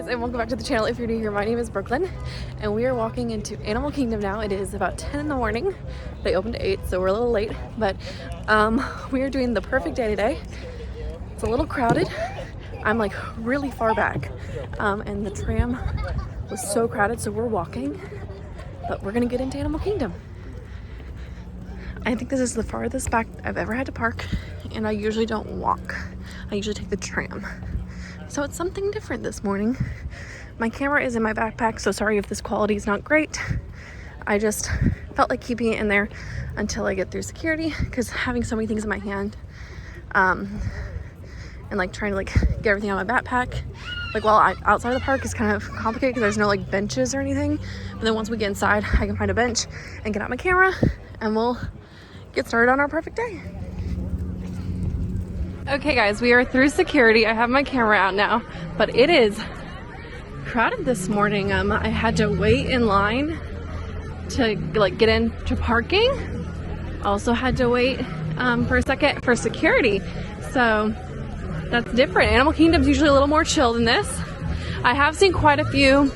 and welcome back to the channel. If you're new here, my name is Brookelynne and we are walking into Animal Kingdom now. It is about 10 in the morning. They opened at 8, so we're a little late, but we are doing the perfect day today. It's a little crowded. I'm like really far back and the tram was so crowded, so we're walking, but we're gonna get into Animal Kingdom. I think this is the farthest back I've ever had to park, and I usually don't walk. I usually take the tram. So it's something different this morning. My camera is in my backpack, so sorry if this quality is not great. I just felt like keeping it in there until I get through security, because having so many things in my hand and like trying to like get everything out of my backpack like while outside the park is kind of complicated because there's no like benches or anything. But then once we get inside, I can find a bench and get out my camera and we'll get started on our perfect day. Okay guys, we are through security. I have my camera out now, but it is crowded this morning. I had to wait in line to like get into parking. Also had to wait for a second for security. So that's different. Animal Kingdom's usually a little more chill than this. I have seen quite a few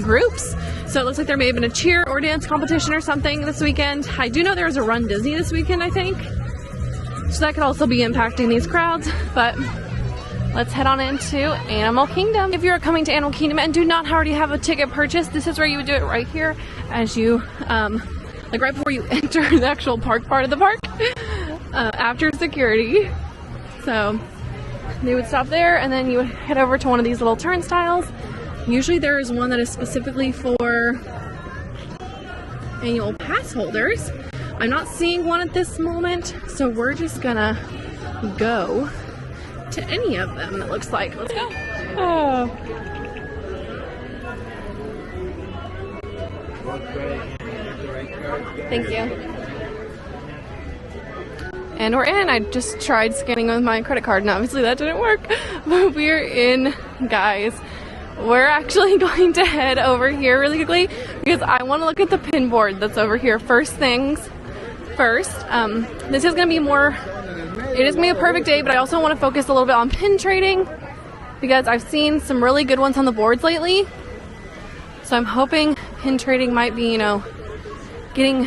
groups. So it looks like there may have been a cheer or dance competition or something this weekend. I do know there was a Run Disney this weekend, I think. So that could also be impacting these crowds, but let's head on into Animal Kingdom. If you're coming to Animal Kingdom and do not already have a ticket purchased, this is where you would do it right here as you, like right before you enter the actual park part of the park, after security. So they would stop there and then you would head over to one of these little turnstiles. Usually there is one that is specifically for annual pass holders. I'm not seeing one at this moment, so we're just gonna go to any of them, it looks like. Let's go. Oh. Thank you. And we're in. I just tried scanning with my credit card and obviously that didn't work, but we're in, guys. We're actually going to head over here really quickly because I want to look at the pin board that's over here. First things first, this is going to be more, it is going to be a perfect day, but I also want to focus a little bit on pin trading because I've seen some really good ones on the boards lately. So I'm hoping pin trading might be, you know, getting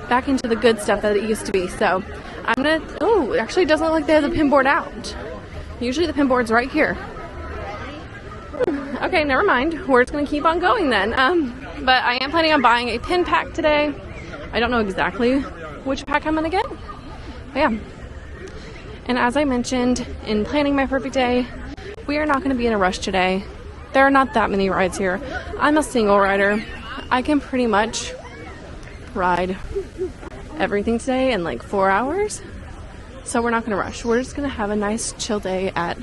back into the good stuff that it used to be. So I'm going to, oh, it actually doesn't look like they have the pin board out. Usually the pin board's right here. Okay, never mind. We're just going to keep on going then. But I am planning on buying a pin pack today. I don't know exactly which pack I'm going to get. But yeah. And as I mentioned in planning my perfect day, we are not going to be in a rush today. There are not that many rides here. I'm a single rider. I can pretty much ride everything today in like 4 hours. So we're not going to rush. We're just going to have a nice chill day at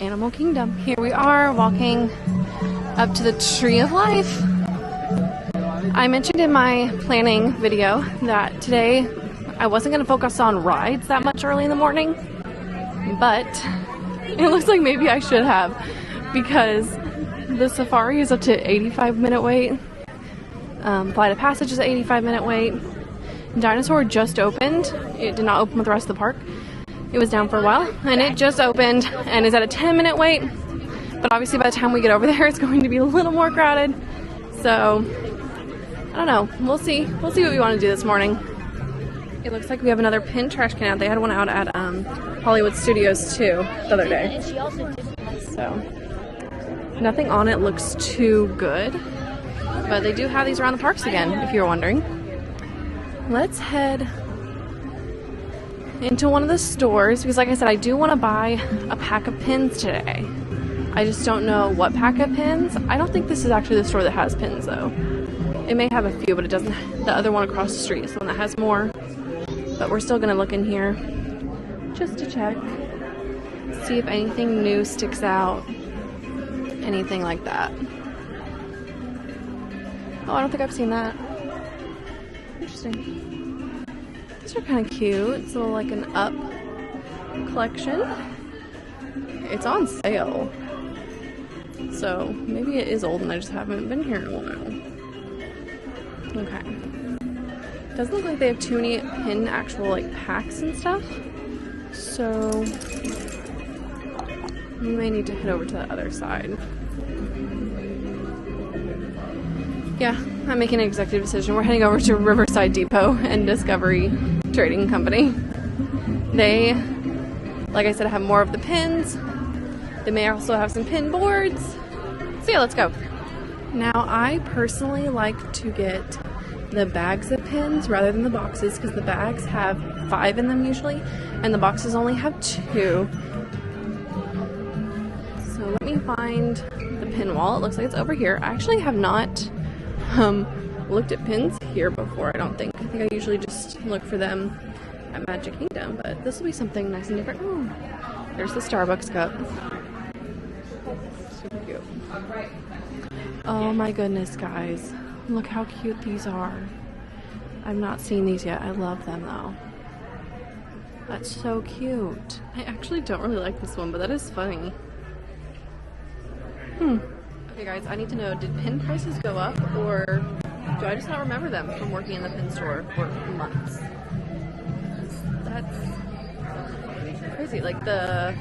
Animal Kingdom. Here we are walking up to the Tree of Life. I mentioned in my planning video that today I wasn't going to focus on rides that much early in the morning, but it looks like maybe I should have because the safari is up to 85-minute wait. Flight of Passage is an 85-minute wait. Dinosaur just opened. It did not open with the rest of the park. It was down for a while, and it just opened and is at a 10-minute wait. But obviously by the time we get over there, it's going to be a little more crowded. So, I don't know. We'll see. We'll see what we want to do this morning. It looks like we have another pin trash can out. They had one out at Hollywood Studios too the other day. So, nothing on it looks too good. But they do have these around the parks again, if you're wondering. Let's head into one of the stores because like I said, I do want to buy a pack of pins today. I just don't know what pack of pins. I don't think this is actually the store that has pins though. It may have a few, but it doesn't. The other one across the street is the one that has more. But we're still gonna look in here just to check, see if anything new sticks out, anything like that. Oh, I don't think I've seen that. Interesting. These are kind of cute. It's a little like an up collection. It's on sale. So maybe it is old and I just haven't been here in a while. Okay. Doesn't look like they have too many pin actual like packs and stuff. So we may need to head over to the other side. Yeah, I'm making an executive decision. We're heading over to Riverside Depot and Discovery Trading Company. They, like I said, have more of the pins. They may also have some pin boards. So yeah, let's go. Now, I personally like to get the bags of pins rather than the boxes because the bags have 5 in them usually, and the boxes only have 2. So let me find the pin wall. It looks like it's over here. I actually have not looked at pins here before, I don't think. I think I usually just look for them at Magic Kingdom, but this will be something nice and different. Ooh, there's the Starbucks cup. Super cute. Oh my goodness, guys. Look how cute these are. I've not seen these yet. I love them though. That's so cute. I actually don't really like this one, but that is funny. Okay guys, I need to know, did pin prices go up, or do I just not remember them from working in the pin store for months? That's crazy. Like the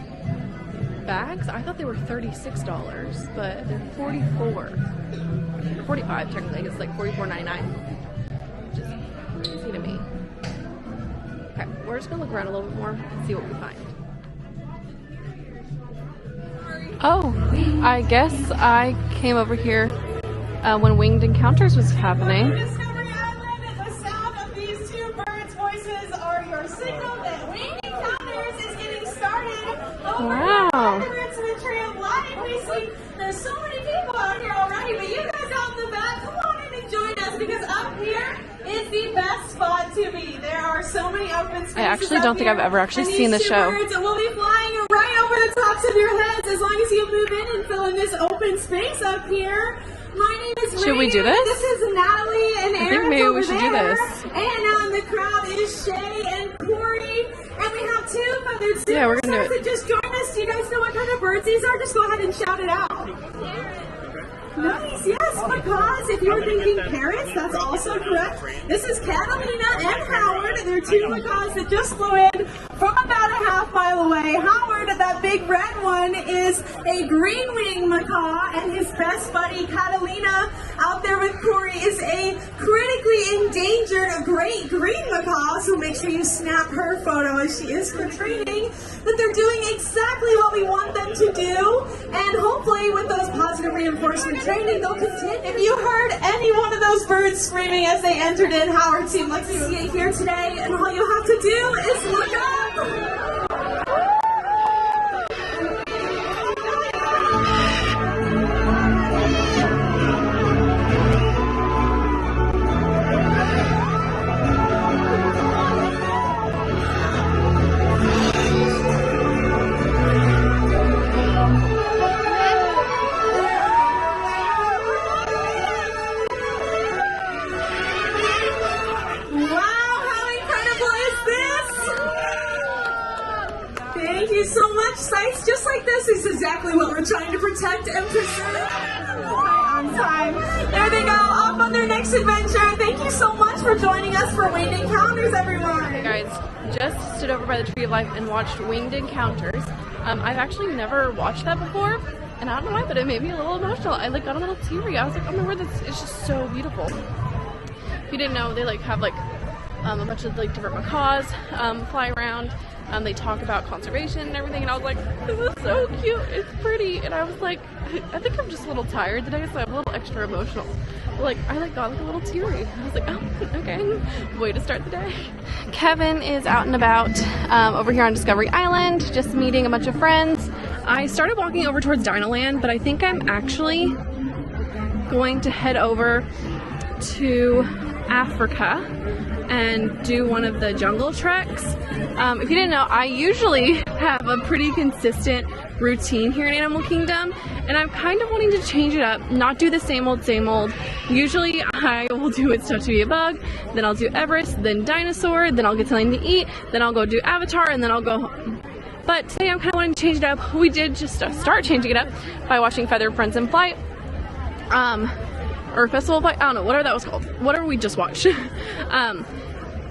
bags, I thought they were $36, but they're $44. 45 technically. It's like $44.99, which is crazy to me. Okay, we're just gonna look around a little bit more and see what we find. Oh, I guess I came over here when Winged Encounters was happening. Discovery Island, the sound of these 2 birds' voices are your signal that Winged Encounters is getting started. Wow. To the Tree of Life. We see there's so many people out here already, but you guys out in the back, come on in and join us because up here is the best spot to be. There are so many open spaces. I actually don't think I've ever actually seen the show. Birds will be flying right over the tops of your heads as long as you move in and fill in this open space up here. My name is Should we do this? This is Natalie and Eric. I think maybe we should do this. And on the crowd is Shay and Corey. And we have 2 feathered superstars Yeah, we're gonna do it. that just joined us. Do you guys know what kind of birds these are? Just go ahead and shout it out. Nice, yes, macaws. If you're thinking parrots, that's also correct. This is Catalina and Howard. They're 2 macaws that just flew in from about a half mile away. Howard, that big red one, is a green wing macaw, and his best buddy, Catalina, out there with Corey, is a critically endangered great green macaw, so make sure you snap her photo as she is for training. That they're doing exactly what we want them to do, and hopefully with those positive reinforcement training, they'll continue. If you heard any one of those birds screaming as they entered in, Howard seemed like to see it here today, and all you have to do is look up. Sites just like this is exactly what we're trying to protect and preserve. Right on time. There they go, off on their next adventure. Thank you so much for joining us for Winged Encounters, everyone. Hey guys, just stood over by the Tree of Life and watched Winged Encounters. I've actually never watched that before, and I don't know why, but it made me a little emotional. I got a little teary. I was like, oh my word, it's just so beautiful. If you didn't know, they have a bunch of different macaws fly around. They talk about conservation and everything, and I was like, this is so cute, it's pretty, and I was like, I think I'm just a little tired today, so I'm a little extra emotional. But I got a little teary. I was like, oh, okay, way to start the day. Kevin is out and about over here on Discovery Island, just meeting a bunch of friends. I started walking over towards Dinoland, but I think I'm actually going to head over to Africa and do one of the jungle treks. If you didn't know, I usually have a pretty consistent routine here in Animal Kingdom, and I'm kind of wanting to change it up, not do the same old, same old. Usually I will do It's Tough to Be a Bug, then I'll do Everest, then Dinosaur, then I'll get something to eat, then I'll go do Avatar, and then I'll go home. But today I'm kind of wanting to change it up. We did just start changing it up by watching Feathered Friends in Flight. Or Festival of Flight, I don't know, whatever that was called. Whatever we just watched.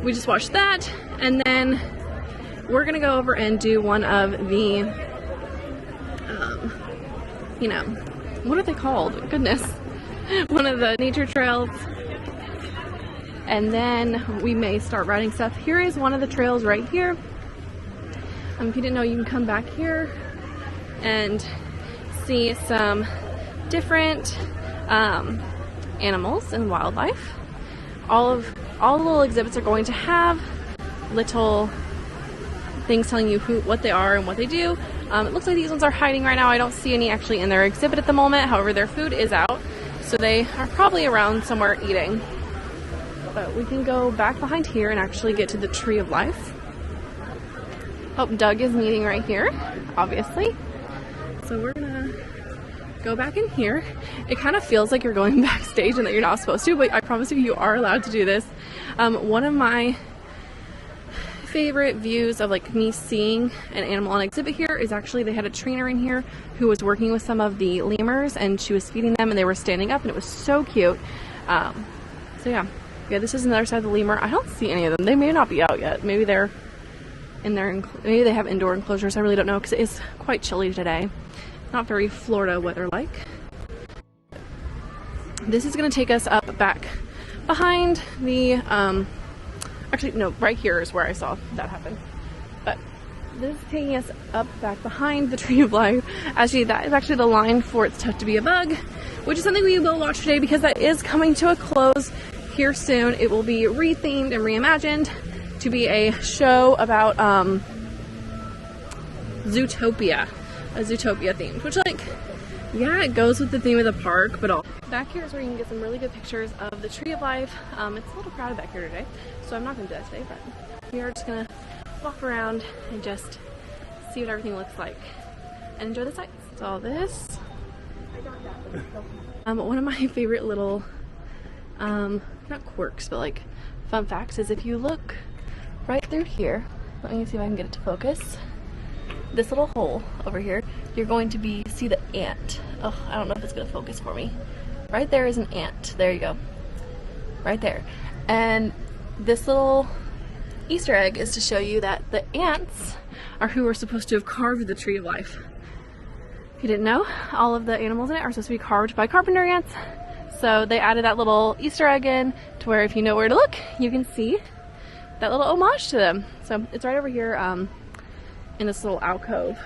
We just watched that, and then we're gonna go over and do one of the, what are they called? Goodness. one of the nature trails. And then we may start riding stuff. Here is one of the trails right here. If you didn't know, you can come back here and see some different animals and wildlife. All the little exhibits are going to have little things telling you what they are and what they do. It looks like these ones are hiding right now. I don't see any actually in their exhibit at the moment. However, their food is out, so they are probably around somewhere eating. But we can go back behind here and actually get to the Tree of Life. Oh, Doug is meeting right here, obviously. So we're gonna go back in here. It kind of feels like you're going backstage and that you're not supposed to, but I promise you are allowed to do this. One of my favorite views of like me seeing an animal on exhibit here is actually they had a trainer in here who was working with some of the lemurs, and she was feeding them and they were standing up, and it was so cute. So yeah, this is another side of the lemur. I don't see any of them. They may not be out yet. Maybe they're in there. Maybe they have indoor enclosures. I really don't know because it is quite chilly today. Not very Florida weather like. This is going to take us up back behind the actually no, right here is where I saw that happen. But this is taking us up back behind the Tree of Life. Actually, that is actually the line for It's Tough to Be a Bug, which is something we will watch today because that is coming to a close here soon. It will be rethemed and reimagined to be a show about Zootopia. A Zootopia themed, which like, yeah, it goes with the theme of the park, but all. Back here is where you can get some really good pictures of the Tree of Life. It's a little crowded back here today, so I'm not going to do that today, but we are just going to walk around and just see what everything looks like and enjoy the sights. So all this. One of my favorite little, not quirks, but like fun facts is if you look right through here, let me see if I can get it to focus. This little hole over here, you're going to see the ant. Oh, I don't know if it's going to focus for me. Right there is an ant. There you go. Right there. And this little Easter egg is to show you that the ants are who are supposed to have carved the Tree of Life. If you didn't know, all of the animals in it are supposed to be carved by carpenter ants. So they added that little Easter egg in to where if you know where to look, you can see that little homage to them. So it's right over here in this little alcove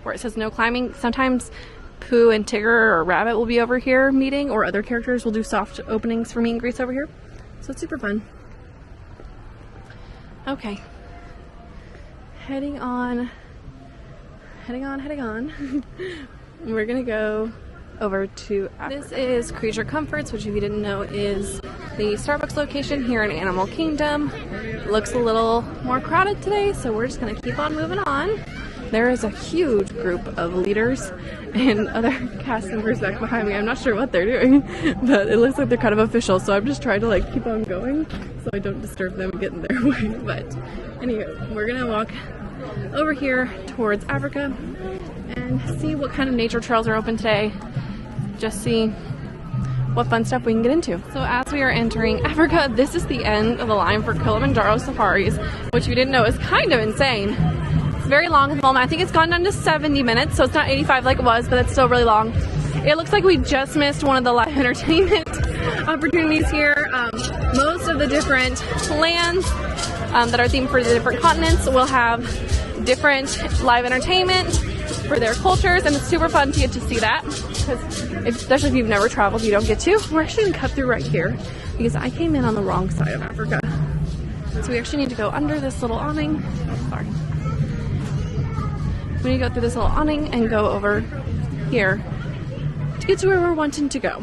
where it says no climbing. Sometimes Pooh and Tigger or Rabbit will be over here meeting, or other characters will do soft openings for meet and greets over here. So it's super fun. Okay. Heading on. We're gonna go over to Africa. This is Creature Comforts, which if you didn't know is the Starbucks location here in Animal Kingdom. It looks a little more crowded today, so we're just gonna keep on moving on. There is a huge group of leaders and other cast members back behind me. I'm not sure what they're doing, but it looks like they're kind of official, so I'm just trying to like keep on going so I don't disturb them and get in their way. But anyway, we're gonna walk over here towards Africa and see what kind of nature trails are open today. Just see what fun stuff we can get into. So as we are entering Africa, this is the end of the line for Kilimanjaro safaris, which if you didn't know is kind of insane. It's very long at the moment. I think it's gone down to 70 minutes, so it's not 85 like it was, but it's still really long. It looks like we just missed one of the live entertainment opportunities here. Most of the different lands that are themed for the different continents will have different live entertainment for their cultures, and it's super fun to get to see that, because especially if you've never traveled, you don't get to. We're actually gonna cut through right here because I came in on the wrong side of Africa, so we actually need to go under this little awning. Sorry, we need to go through this little awning and go over here to get to where we're wanting to go.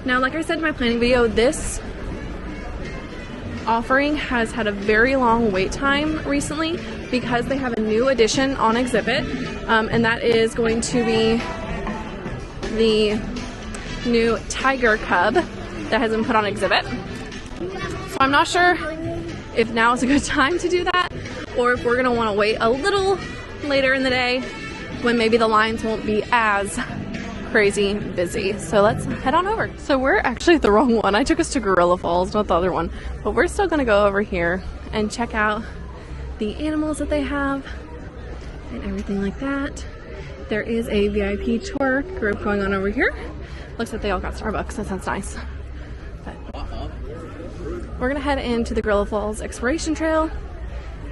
Now, like I said in my planning video, this offering has had a very long wait time recently because they have a new addition on exhibit, and that is going to be the new tiger cub that has been put on exhibit. So I'm not sure if now is a good time to do that, or if we're gonna want to wait a little later in the day when maybe the lines won't be as crazy busy. So let's head on over. So we're actually at the wrong one. I took us to Gorilla Falls, not the other one, but we're still gonna go over here and check out the animals that they have and everything like that. There is a VIP tour group going on over here. Looks like they all got Starbucks. That sounds nice. But we're gonna head into the Gorilla Falls Exploration Trail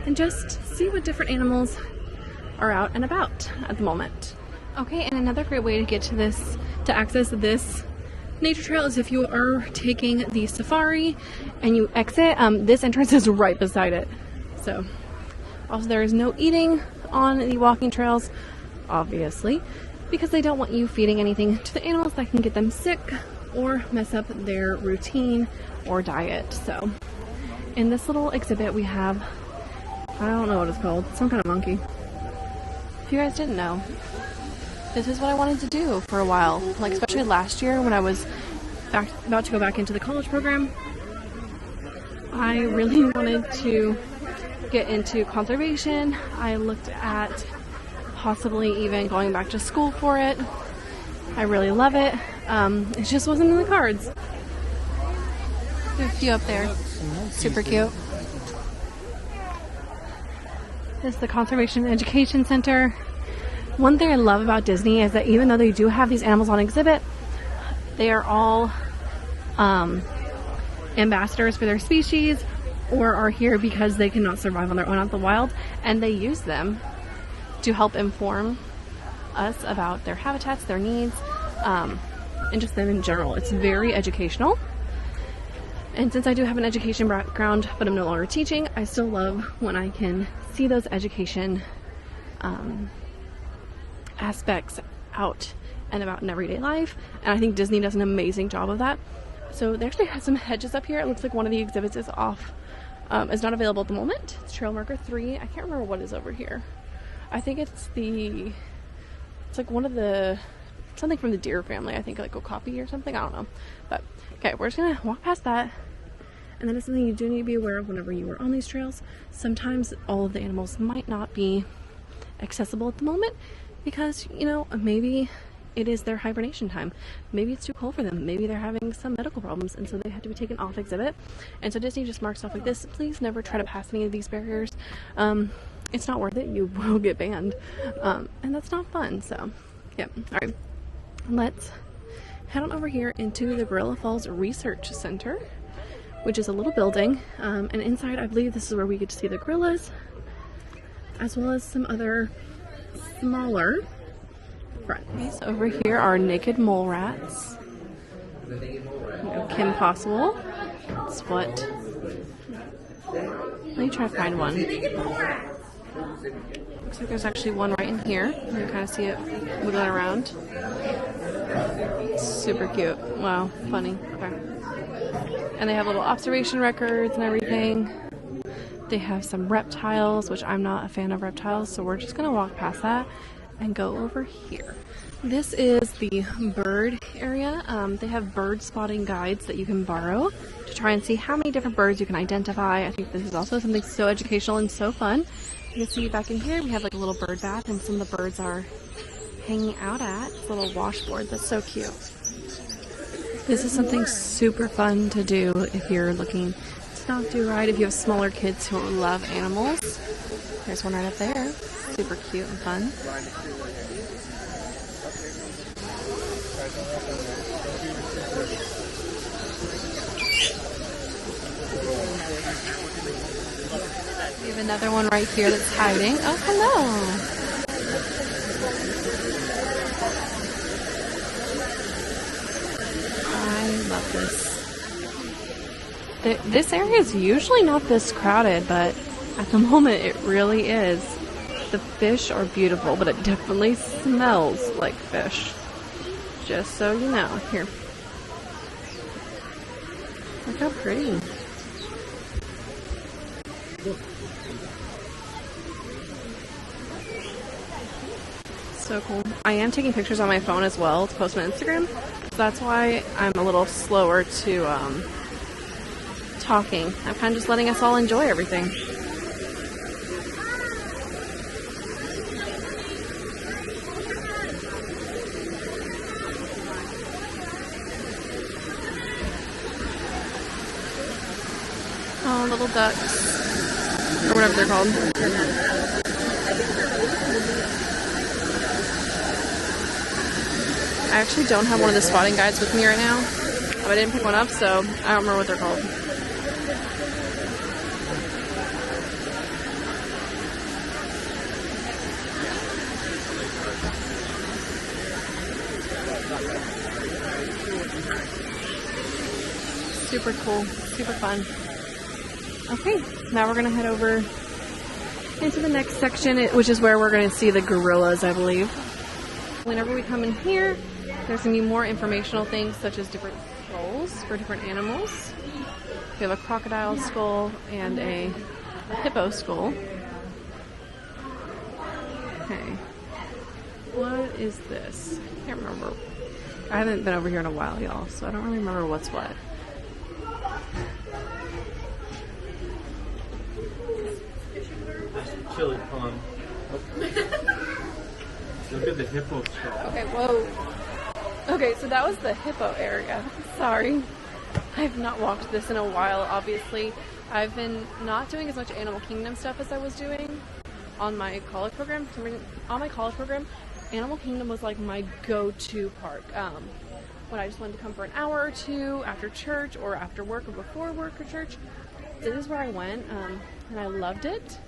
and just see what different animals are out and about at the moment. Okay, and another great way to get to access this nature trail is if you are taking the safari and you exit. This entrance is right beside it. So, also there is no eating on the walking trails, obviously, because they don't want you feeding anything to the animals that can get them sick or mess up their routine or diet. So, in this little exhibit we have, I don't know what it's called, some kind of monkey. If you guys didn't know, this is what I wanted to do for a while, like especially last year when I was about to go back into the college program. I really wanted to get into conservation. I looked at possibly even going back to school for it. I really love it. It just wasn't in the cards. There's a few up there. Super cute. This is the Conservation and Education Center. One thing I love about Disney is that even though they do have these animals on exhibit, they are all ambassadors for their species or are here because they cannot survive on their own out in the wild, and they use them to help inform us about their habitats, their needs, and just them in general. It's very educational. And since I do have an education background, but I'm no longer teaching, I still love when I can see those education aspects out and about in everyday life. And I think Disney does an amazing job of that. So they actually have some hedges up here. It looks like one of the exhibits is off. It's not available at the moment. It's trail marker 3. I can't remember what is over here. I think it's like one of the, something from the deer family. I think like okapi or something. I don't know. But okay, we're just gonna walk past that. And that is something you do need to be aware of whenever you are on these trails. Sometimes all of the animals might not be accessible at the moment because, you know, maybe it is their hibernation time. Maybe it's too cold for them. Maybe they're having some medical problems and so they have to be taken off exhibit. And so Disney just marks off like this. Please never try to pass any of these barriers. It's not worth it. You will get banned. And that's not fun. So, yeah. All right. Let's head on over here into the Gorilla Falls Research Center, which is a little building. And inside, I believe this is where we get to see the gorillas, as well as some other smaller friends. Over here are naked mole rats. Kim Possible. That's what. Let me try to find one. Looks like there's actually one right in here. You can kind of see it wiggling around. Super cute. Wow, funny. Okay. And they have little observation records and everything. They have some reptiles, which I'm not a fan of reptiles, so we're just gonna walk past that and go over here. This is the bird area. They have bird spotting guides that you can borrow to try and see how many different birds you can identify. I think this is also something so educational and so fun. You can see back in here we have like a little bird bath and some of the birds are hanging out at this little washboard. That's so cute. This is something super fun to do if you're looking to not do right, if you have smaller kids who love animals. There's one right up there. Super cute and fun. We have another one right here that's hiding. Oh, hello! I love this. This area is usually not this crowded, but at the moment it really is. The fish are beautiful, but it definitely smells like fish. Just so you know. Here. Look how pretty. So cool. I am taking pictures on my phone as well to post on Instagram. So that's why I'm a little slower to talking. I'm kind of just letting us all enjoy everything. Oh, little ducks. Or whatever they're called. I actually don't have one of the spotting guides with me right now. I didn't pick one up, so I don't remember what they're called. Super cool, super fun. Okay, now we're gonna head over into the next section, which is where we're gonna see the gorillas, I believe. Whenever we come in here, there's gonna be more informational things such as different skulls for different animals. We have a crocodile skull and a hippo skull. Okay, what is this? I can't remember. I haven't been over here in a while, y'all, so I don't really remember what's what. Chili pond. Look at the hippo skull. Okay, whoa. Okay, so that was the hippo area. Sorry. I've not walked this in a while, obviously. I've been not doing as much Animal Kingdom stuff as I was doing on my college program. On my college program, Animal Kingdom was like my go-to park. When I just wanted to come for an hour or two after church or after work or before work or church, this is where I went, and I loved it.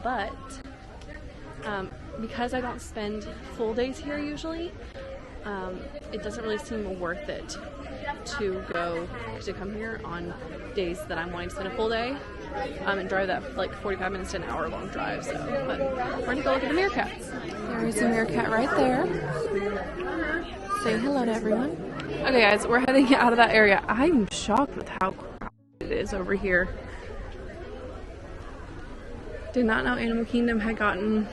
But because I don't spend full days here usually, it doesn't really seem worth it to come here on days that I'm wanting to spend a full day and drive that like 45 minutes to an hour long drive. So, but we're gonna go look at the meerkats. There is a meerkat right there. Say hello to everyone. Okay, guys, we're heading out of that area. I'm shocked with how crowded it is over here. Did not know Animal Kingdom had gotten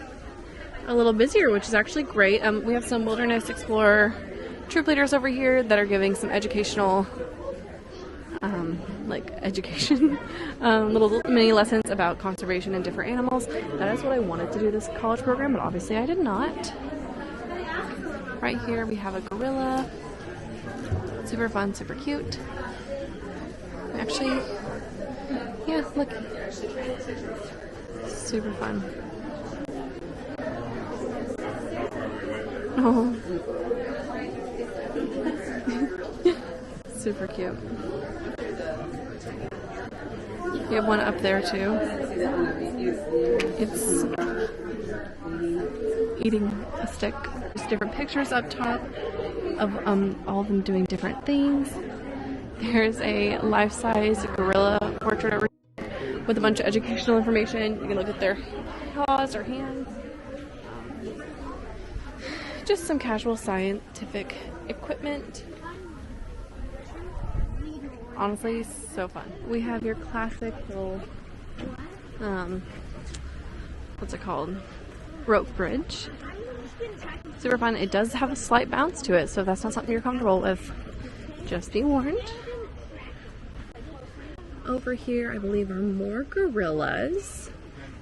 a little busier, which is actually great. We have some Wilderness Explorer troop leaders over here that are giving some educational, little mini lessons about conservation and different animals. That is what I wanted to do this college program, but obviously I did not. Right here we have a gorilla. Super fun, super cute. Actually, yeah, look. Super fun. Oh. Super cute. You have one up there too. It's eating a stick. There's different pictures up top of all of them doing different things. There's a life-size gorilla portrait over here with a bunch of educational information. You can look at their paws or hands. Just some casual scientific equipment. Honestly, so fun. We have your classic little, what's it called? Rope bridge. Super fun. It does have a slight bounce to it, so if that's not something you're comfortable with, just be warned. Over here, I believe, are more gorillas.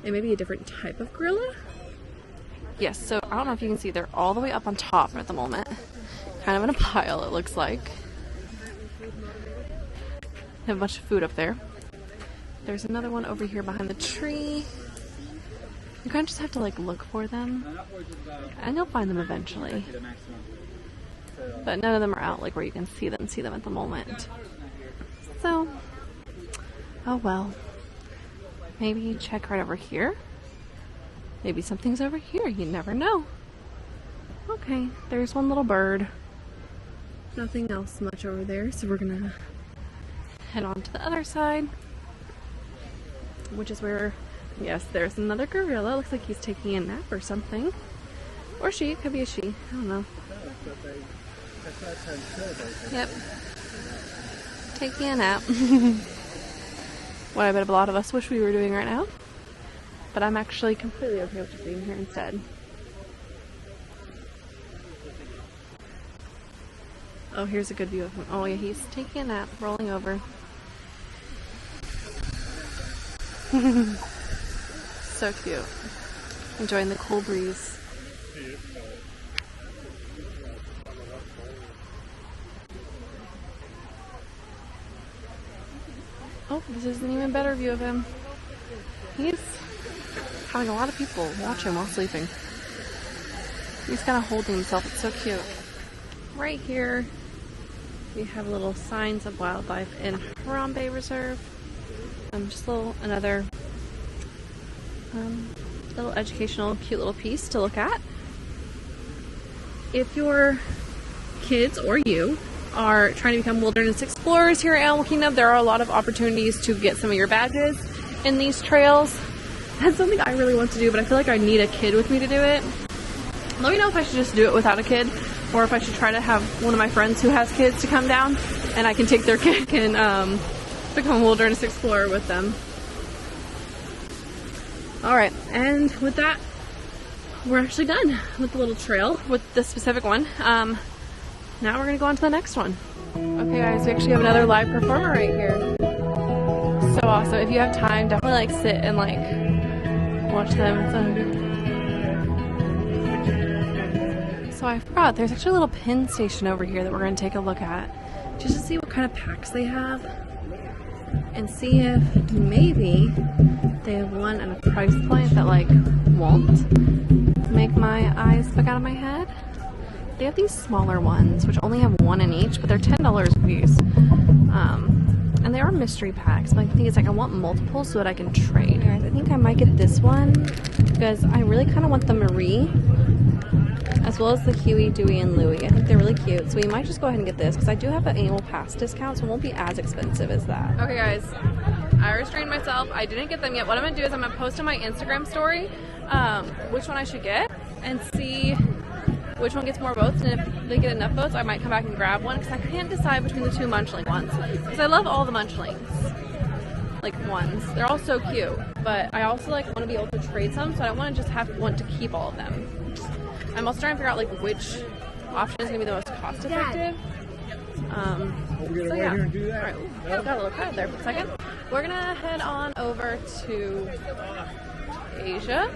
It may be a different type of gorilla. Yes, so I don't know if you can see, they're all the way up on top at the moment. Kind of in a pile, it looks like. They have a bunch of food up there. There's another one over here behind the tree. You kind of just have to like look for them, and you'll find them eventually. But none of them are out like where you can see them at the moment. So, oh well. Maybe check right over here. Maybe something's over here, you never know. Okay, there's one little bird. Nothing else much over there, so we're gonna head on to the other side, which is where, yes, there's another gorilla. Looks like he's taking a nap or something. Or she, it could be a she, I don't know. Yep. Taking a nap. What I bet a lot of us wish we were doing right now. But I'm actually completely okay with just being here instead. Oh, here's a good view of him. Oh yeah, he's taking a nap, rolling over. So cute. Enjoying the cool breeze. Oh, this is an even better view of him. He's having a lot of people watch him while sleeping. He's kind of holding himself. It's so cute. right here we have little signs of wildlife in Harambe Reserve. Just another little educational, cute little piece to look at. If your kids or you are trying to become wilderness explorers here at Animal Kingdom, there are a lot of opportunities to get some of your badges in these trails. That's something I really want to do, but I feel like I need a kid with me to do it. Let me know if I should just do it without a kid, or if I should try to have one of my friends who has kids to come down and I can take their kid and become a wilderness explorer with them. Alright, and with that, we're actually done with the little trail, with this specific one. Now we're gonna go on to the next one. Okay guys, we actually have another live performer right here. So awesome. If you have time, definitely like sit and like watch them. So I forgot, there's actually a little pin station over here that we're gonna take a look at, just to see what kind of packs they have and see if maybe they have one at a price point that like won't make my eyes bug out of my head. They have these smaller ones which only have one in each, but they're $10 a piece. And they are mystery packs, but the thing is, like, I want multiples so that I can trade. Guys, I think I might get this one because I really kind of want the Marie as well as the Huey, Dewey, and Louie. I think they're really cute, so we might just go ahead and get this because I do have an annual pass discount, so it won't be as expensive as that. Okay guys, I restrained myself. I didn't get them yet. What I'm gonna do is I'm gonna post on my Instagram story which one I should get and see which one gets more votes, and if they get enough votes I might come back and grab one because I can't decide between the two munchling ones because I love all the munchlings like ones. They're all so cute, but I also like want to be able to trade some, so I don't want to just want to keep all of them. I'm also trying to figure out like which option is gonna be the most cost effective. So yeah. Alright, got a little crowd there for a second. We're gonna head on over to Asia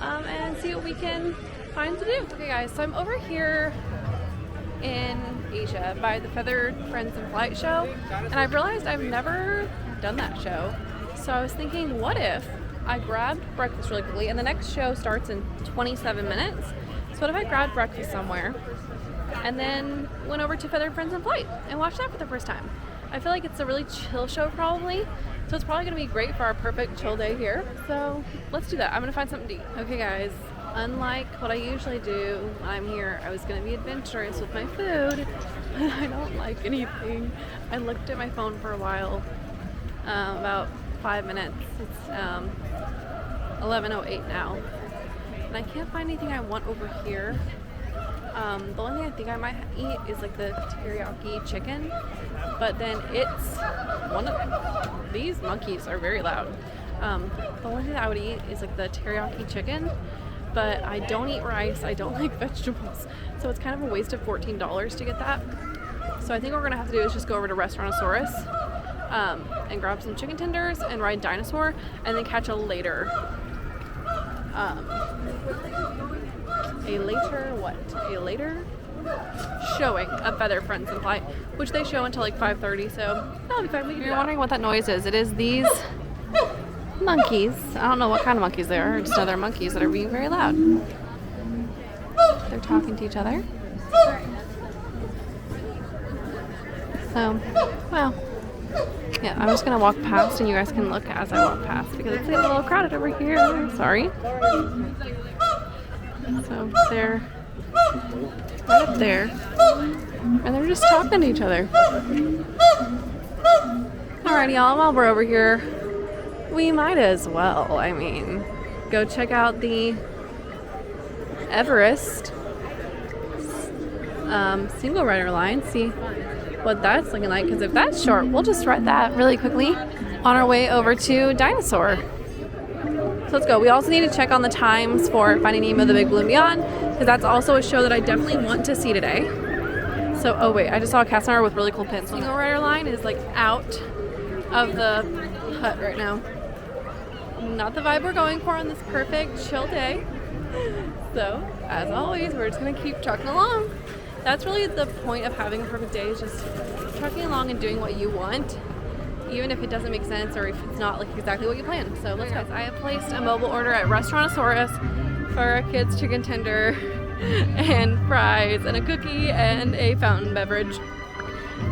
and see what we can find to do. Okay guys, so I'm over here in Asia by the Feathered Friends in Flight show, and I've realized I've never done that show. So I was thinking, what if I grabbed breakfast really quickly, and the next show starts in 27 minutes. So what if I grabbed breakfast somewhere and then went over to Feathered Friends in Flight and watched that for the first time? I feel like it's a really chill show probably, so it's probably gonna be great for our perfect chill day here. So let's do that. I'm gonna find something to eat. Okay guys, unlike what I usually do when I'm here, I was gonna be adventurous with my food, but I don't like anything. I looked at my phone for a while, about 5 minutes. It's 11:08 now, and I can't find anything I want over here. The only thing I think I might eat is like the teriyaki chicken, but then it's one of these monkeys are very loud. The only thing that I would eat is like the teriyaki chicken, but I don't eat rice, I don't like vegetables, so it's kind of a waste of $14 to get that. So I think what we're gonna have to do is just go over to Restaurantosaurus and grab some chicken tenders and ride Dinosaur, and then catch a later showing of Feathered Friends in Flight, which they show until like 5:30, so that'll be fine. If you're wondering what that noise is, it is these monkeys. I don't know what kind of monkeys they are, just other monkeys that are being very loud. They're talking to each other. So, well, yeah, I'm just gonna walk past and you guys can look as I walk past because it's a little crowded over here. Sorry. So they're right up there and they're just talking to each other. Alrighty y'all, while we're over here, we might as well, I mean, go check out the Everest single rider line, see what that's looking like, because if that's short, we'll just ride that really quickly on our way over to Dinosaur. So let's go. We also need to check on the times for Finding Nemo the Big Blue and Beyond, because that's also a show that I definitely want to see today. So, oh wait, I just saw a cast member with really cool pins. Single rider line is like out of the hut right now. Not the vibe we're going for on this perfect chill day. So, as always, we're just gonna keep trucking along. That's really the point of having a perfect day, is just trucking along and doing what you want, even if it doesn't make sense or if it's not like exactly what you planned. So let's go. I have placed a mobile order at Restaurantosaurus for our kids' chicken tender and fries and a cookie and a fountain beverage.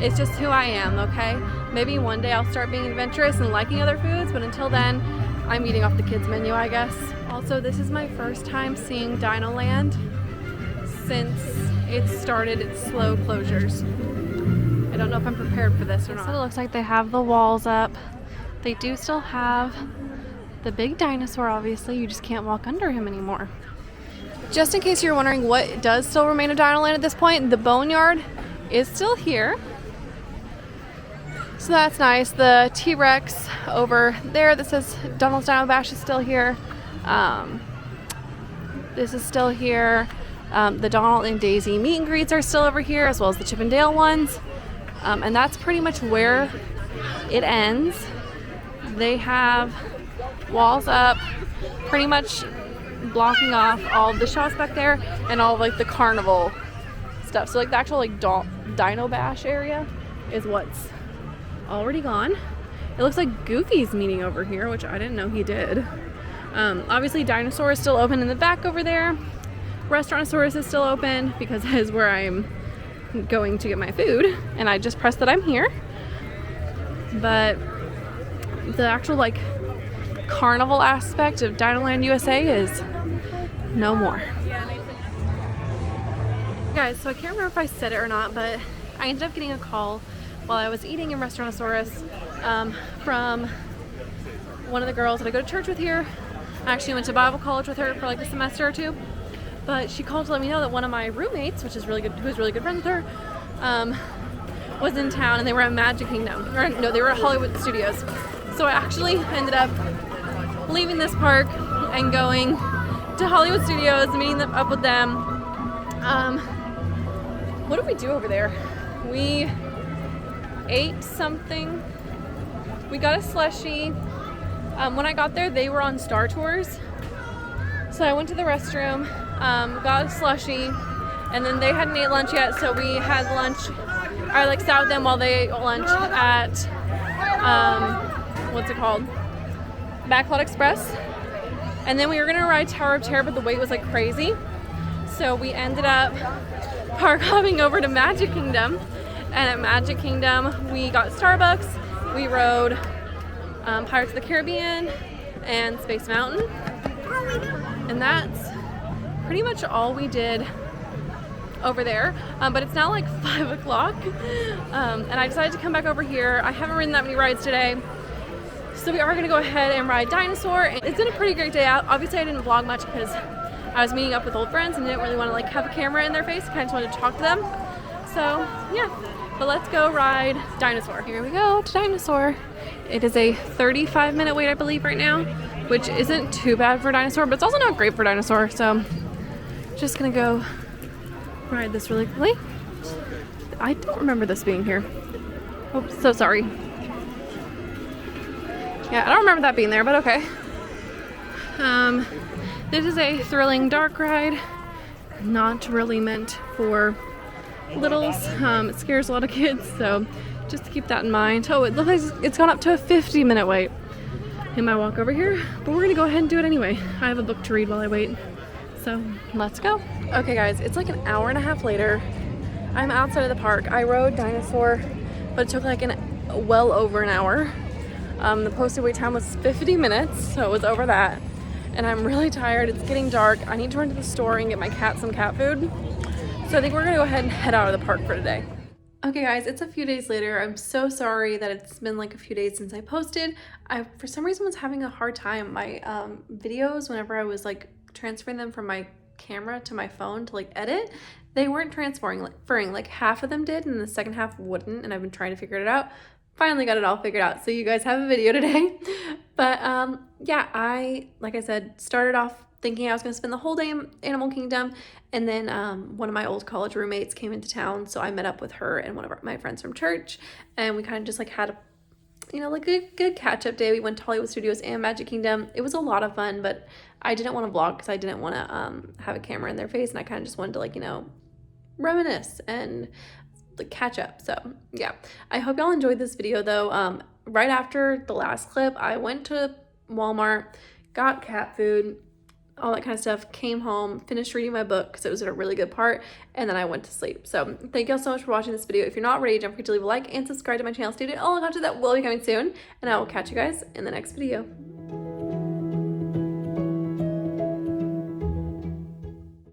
It's just who I am, okay? Maybe one day I'll start being adventurous and liking other foods, but until then, I'm eating off the kids' menu, I guess. Also, this is my first time seeing Dino Land since it started its slow closures. I don't know if I'm prepared for this or not. So it looks like they have the walls up. They do still have the big dinosaur, obviously. You just can't walk under him anymore. Just in case you're wondering what does still remain of Dino Land at this point, the boneyard is still here. So that's nice. The T-Rex over there that says Donald's Dino Bash is still here. This is still here. The Donald and Daisy meet and greets are still over here, as well as the Chip and Dale ones. And that's pretty much where it ends. They have walls up, pretty much blocking off all of the shops back there and all of like the carnival stuff. So like the actual like Dino Bash area is what's already gone. It looks like Goofy's meeting over here, which I didn't know he did. Obviously Dinosaur is still open in the back over there. Restaurantosaurus is still open because that is where I'm going to get my food, and I just pressed that I'm here. But the actual like carnival aspect of Dinoland USA is no more. Guys, so I can't remember if I said it or not, but I ended up getting a call while I was eating in Restaurantosaurus from one of the girls that I go to church with here. I actually went to Bible college with her for like a semester or two. But she called to let me know that one of my roommates, which is really good, who's really good friends with her, was in town, and they were at Magic Kingdom. Or no, they were at Hollywood Studios. So I actually ended up leaving this park and going to Hollywood Studios, meeting up with them. What did we do over there? We ate something. We got a slushie. When I got there, they were on Star Tours. So I went to the restroom, got a slushie, and then they hadn't ate lunch yet, so we had lunch. I like sat with them while they ate lunch at, what's it called? Backlot Express. And then we were gonna ride Tower of Terror, but the wait was like crazy. So we ended up park hopping over to Magic Kingdom. And at Magic Kingdom, we got Starbucks, we rode Pirates of the Caribbean and Space Mountain. And that's pretty much all we did over there. But it's now like 5 o'clock. And I decided to come back over here. I haven't ridden that many rides today. So we are gonna go ahead and ride Dinosaur. It's been a pretty great day out. Obviously I didn't vlog much because I was meeting up with old friends and didn't really want to like have a camera in their face. I kind of just wanted to talk to them. So yeah, but let's go ride Dinosaur. Here we go to Dinosaur. It is a 35-minute wait, I believe, right now, which isn't too bad for Dinosaur, but it's also not great for Dinosaur. So just gonna go ride this really quickly. I don't remember this being here. Oh, so sorry. Yeah, I don't remember that being there, but okay. This is a thrilling dark ride, not really meant for littles. It scares a lot of kids, so just to keep that in mind. Oh, it looks like it's gone up to a 50-minute wait in my walk over here, but we're gonna go ahead and do it anyway. I have a book to read while I wait, so let's go. Okay guys, it's like an hour and a half later. I'm outside of the park. I rode Dinosaur, but it took like well over an hour. The posted wait time was 50 minutes, so it was over that. And I'm really tired. It's getting dark. I need to run to the store and get my cat some cat food. So I think we're gonna go ahead and head out of the park for today. Okay guys, it's a few days later. I'm so sorry that it's been like a few days since I posted. I, for some reason, was having a hard time. My videos, whenever I was like transferring them from my camera to my phone to like edit, they weren't transferring. Like half of them did and the second half wouldn't, and I've been trying to figure it out. Finally got it all figured out, so you guys have a video today. But yeah, like I said, started off thinking I was gonna spend the whole day in Animal Kingdom, and then one of my old college roommates came into town, so I met up with her and one of my friends from church, and we kind of just like had a good catch-up day. We went to Hollywood Studios and Magic Kingdom. It was a lot of fun, but I didn't want to vlog because I didn't want to have a camera in their face, and I kind of just wanted to like, reminisce and catch up. So yeah, I hope y'all enjoyed this video though. Right after the last clip, I went to Walmart, got cat food, all that kind of stuff, came home, finished reading my book because it was in a really good part, and then I went to sleep. So thank you all so much for watching this video. If you're not already, don't forget to leave a like and subscribe to my channel. Stay tuned. All the content that will be coming soon, and I will catch you guys in the next video.